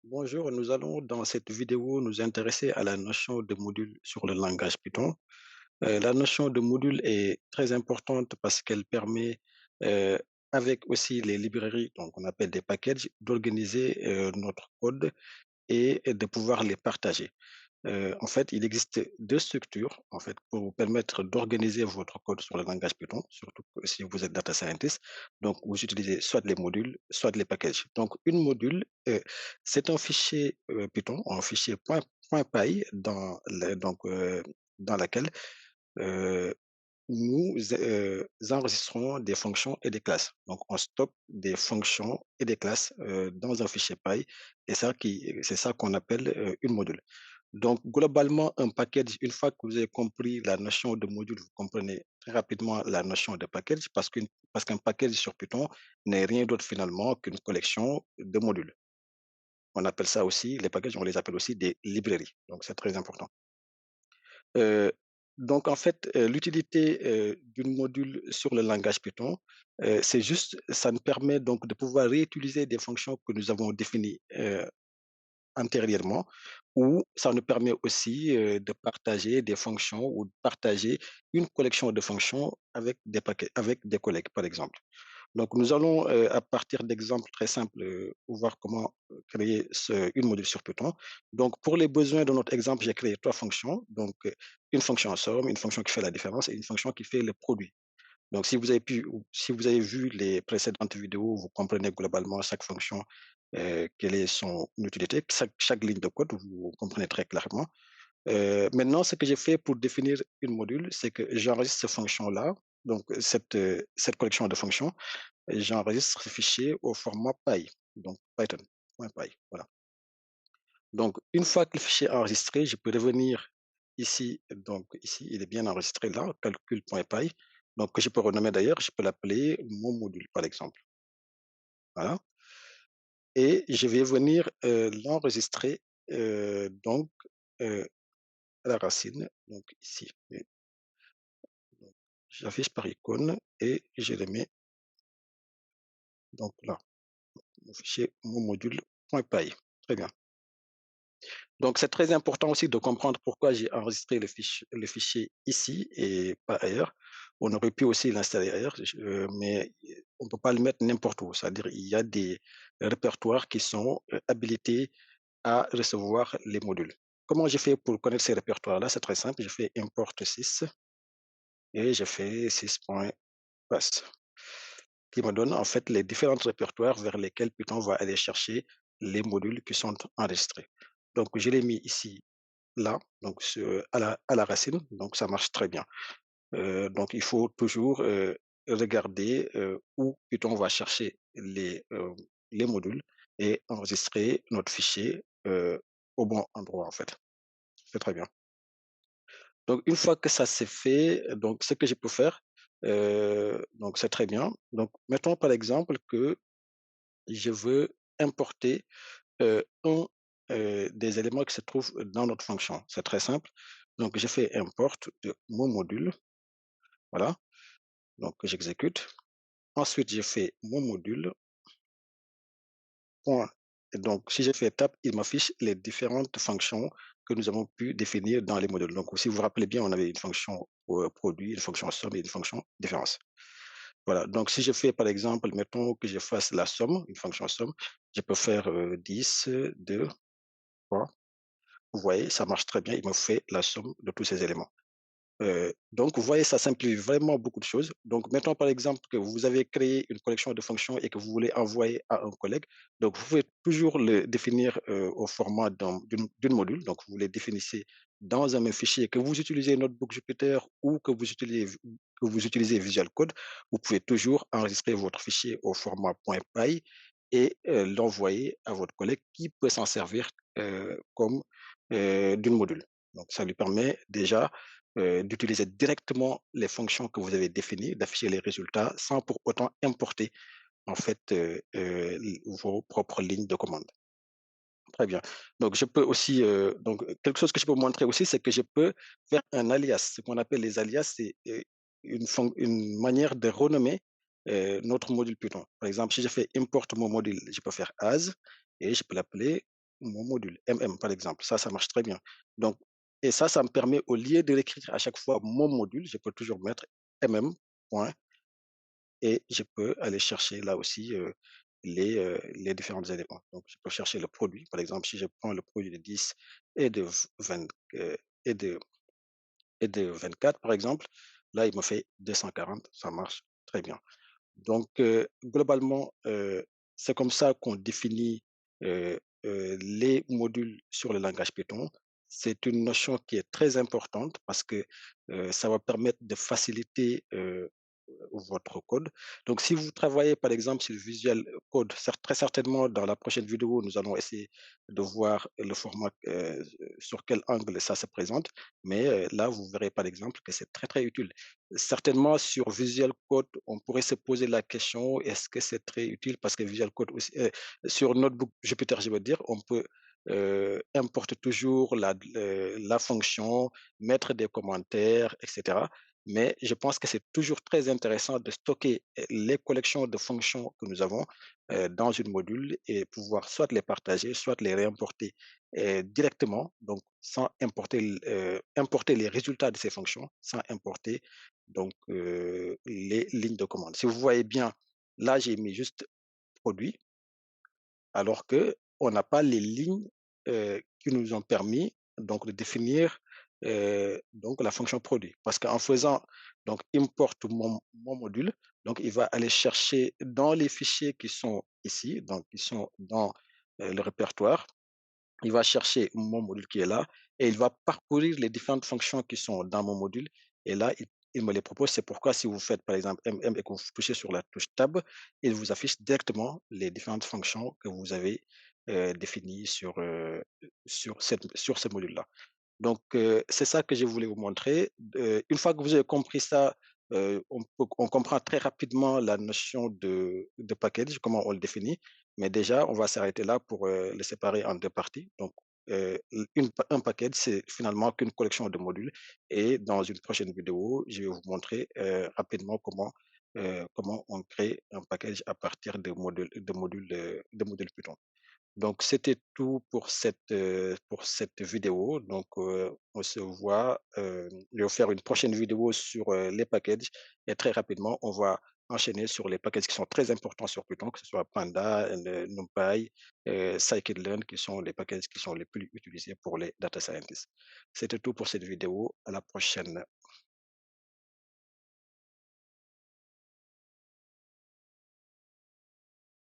Bonjour, nous allons dans cette vidéo nous intéresser à la notion de module sur le langage Python. La notion de module est très importante parce qu'elle permet, euh, avec aussi les librairies, donc on appelle des packages, d'organiser notre code et de pouvoir les partager. En fait, il existe 2 structures, en fait, pour vous permettre d'organiser votre code sur le langage Python, surtout que si vous êtes data scientist. Donc, vous utilisez soit les modules, soit les packages. Donc, une module, c'est un fichier, Python, un fichier .py dans laquelle, heu, nous, enregistrons des fonctions et des classes. Donc, on stocke des fonctions et des classes, dans un fichier py et c'est ça qu'on appelle, une module. Donc, globalement, un package, une fois que vous avez compris la notion de module, vous comprenez très rapidement la notion de package parce qu'un package sur Python n'est rien d'autre finalement qu'une collection de modules. On appelle ça aussi, les packages, on les appelle aussi des librairies. Donc, c'est très important. Euh, donc, en fait, l'utilité d'une module sur le langage Python, c'est juste, ça nous permet donc de pouvoir réutiliser des fonctions que nous avons définies antérieurement, ou ça nous permet aussi, de partager des fonctions ou de partager une collection de fonctions avec des collègues, par exemple. Donc nous allons, à partir d'exemples très simples, voir comment, créer une module sur Python. Donc pour les besoins de notre exemple, j'ai créé 3 fonctions, donc une fonction somme, une fonction qui fait la différence et une fonction qui fait le produit. Donc, si vous avez vu les précédentes vidéos, vous comprenez globalement chaque fonction, quelle est son utilité, chaque ligne de code, vous comprenez très clairement. Maintenant, ce que j'ai fait pour définir une module, c'est que j'enregistre ces fonctions-là, donc cette collection de fonctions, et j'enregistre ce fichier au format py, donc Python.py, voilà. Donc, une fois que le fichier est enregistré, je peux revenir ici. Donc, ici, il est bien enregistré là, calcul.py. Donc, que je peux renommer d'ailleurs, je peux l'appeler mon module, par exemple. Voilà. Et je vais venir l'enregistrer donc euh, à la racine. Donc, ici, donc, j'affiche par icône et je le mets donc là, mon fichier mon module.py. Très bien. Donc, c'est très important aussi de comprendre pourquoi j'ai enregistré le fichier ici et pas ailleurs. On aurait pu aussi l'installer ailleurs, mais on ne peut pas le mettre n'importe où. C'est-à-dire, il y a des répertoires qui sont habilités à recevoir les modules. Comment j'ai fait pour connaître ces répertoires-là? C'est très simple. Je fais import 6 et je fais 6.pass qui me donne en fait les différents répertoires vers lesquels Python va aller chercher les modules qui sont enregistrés. Donc, je l'ai mis ici là, donc à la racine, donc ça marche très bien. Donc il faut toujours, regarder, où Python va chercher les modules et enregistrer notre fichier, au bon endroit en fait. C'est très bien. Donc une fois que ça c'est fait, donc ce que je peux faire, donc c'est très bien. Donc mettons par exemple que je veux importer, un, des éléments qui se trouvent dans notre fonction. C'est très simple. Donc je fais import de mon module, voilà, donc j'exécute. Ensuite, je fais mon module, point. Et donc si je fais tab, il m'affiche les différentes fonctions que nous avons pu définir dans les modules. Donc si vous vous rappelez bien, on avait une fonction, produit, une fonction somme et une fonction différence. Voilà, donc si je fais par exemple, mettons que je fasse la somme, une fonction somme, je peux faire, 10, 2, 3. Vous voyez, ça marche très bien, il me fait la somme de tous ces éléments. Donc, vous voyez, ça simplifie vraiment beaucoup de choses. Donc, mettons par exemple que vous avez créé une collection de fonctions et que vous voulez envoyer à un collègue. Donc, vous pouvez toujours le définir au format d'une module. Donc, vous les définissez dans un même fichier, que vous utilisez Notebook Jupyter ou que vous utilisez Visual Code. Vous pouvez toujours enregistrer votre fichier au format .py et l'envoyer à votre collègue qui peut s'en servir comme d'une module. Donc, ça lui permet déjà d'utiliser directement les fonctions que vous avez définies, d'afficher les résultats sans pour autant importer en fait vos propres lignes de commande. Très bien. Donc je peux aussi donc quelque chose que je peux vous montrer aussi, c'est que je peux faire un alias. Ce qu'on appelle les alias, c'est une manière de renommer notre module Python. Par exemple, si je fais import mon module, je peux faire as et je peux l'appeler. mon module, MM par exemple. Ça marche très bien. Donc et ça me permet au lieu de l'écrire à chaque fois mon module, je peux toujours mettre MM point et je peux aller chercher là aussi, les différents éléments. Donc je peux chercher le produit, par exemple, si je prends le produit de 10 et de 20 et de 24 par exemple, là il me fait 240, ça marche très bien. Donc, globalement, c'est comme ça qu'on définit, les modules sur le langage Python. C'est une notion qui est très importante parce que, ça va permettre de faciliter, votre code. Donc si vous travaillez par exemple sur Visual Code, très certainement dans la prochaine vidéo, nous allons essayer de voir le format, sur quel angle ça se présente. Mais, là, vous verrez par exemple que c'est très, très utile. Certainement sur Visual Code, on pourrait se poser la question: «Est-ce que c'est très utile?» parce que Visual Code aussi, sur Notebook Jupyter, je veux dire, on peut, importer toujours la fonction, mettre des commentaires et cetera. Mais je pense que c'est toujours très intéressant de stocker, les collections de fonctions que nous avons, dans une module et pouvoir soit les partager, soit les réimporter, directement, donc sans importer importer les résultats de ces fonctions, sans importer donc les lignes de commande. Si vous voyez bien, là, j'ai mis juste produit alors que on n'a pas les lignes, qui nous ont permis donc de définir, donc la fonction produit. Parce qu'en faisant donc import mon module, donc il va aller chercher dans les fichiers qui sont ici, donc qui sont dans, le répertoire, il va chercher mon module qui est là et il va parcourir les différentes fonctions qui sont dans mon module et là, il me les propose. C'est pourquoi si vous faites par exemple MM et que vous touchez sur la touche tab, il vous affiche directement les différentes fonctions que vous avez, définies sur ce module-là. Donc, c'est ça que je voulais vous montrer. Une fois que vous avez compris ça, on comprend très rapidement la notion de package, comment on le définit. Mais déjà, on va s'arrêter là pour, le séparer en 2 parties. Donc, un package, c'est finalement qu'une collection de modules et dans une prochaine vidéo, je vais vous montrer, rapidement comment on crée un package à partir de modules Python. Donc c'était tout pour cette vidéo. Donc, on se voit, je vais faire une prochaine vidéo sur, les packages et très rapidement, on va enchaîner sur les packages qui sont très importants sur Python, que ce soit Panda, NumPy, scikit-learn qui sont les packages qui sont les plus utilisés pour les data scientists. C'était tout pour cette vidéo. À la prochaine.